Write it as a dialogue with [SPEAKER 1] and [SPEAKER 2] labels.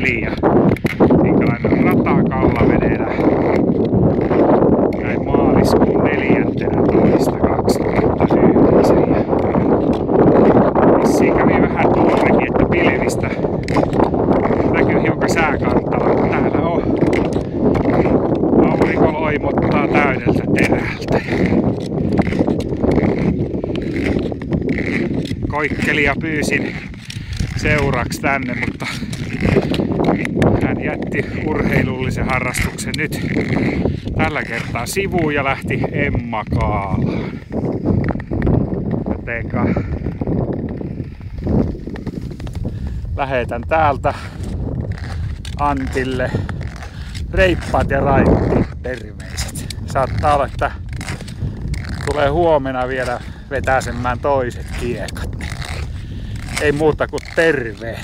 [SPEAKER 1] 4. Minkälainen rata Kallavedellä näin maaliskuun 14.2009. Vissiin kävi vähän tuollakin, että pilvistä näkyy hiukan sääkartalla, mutta täällä on aurinko loimottaa täydeltä terältä. Koikkelia pyysin seuraksi tänne, mutta hän jätti urheilullisen harrastuksen nyt tällä kertaa sivuun ja lähti Emmakaalaan. Jotenka lähetän täältä Antille reippaat ja raittiit terveiset. Saattaa olla, että tulee huomenna vielä vetäsemään toiset kiekat. Ei muuta kuin terve!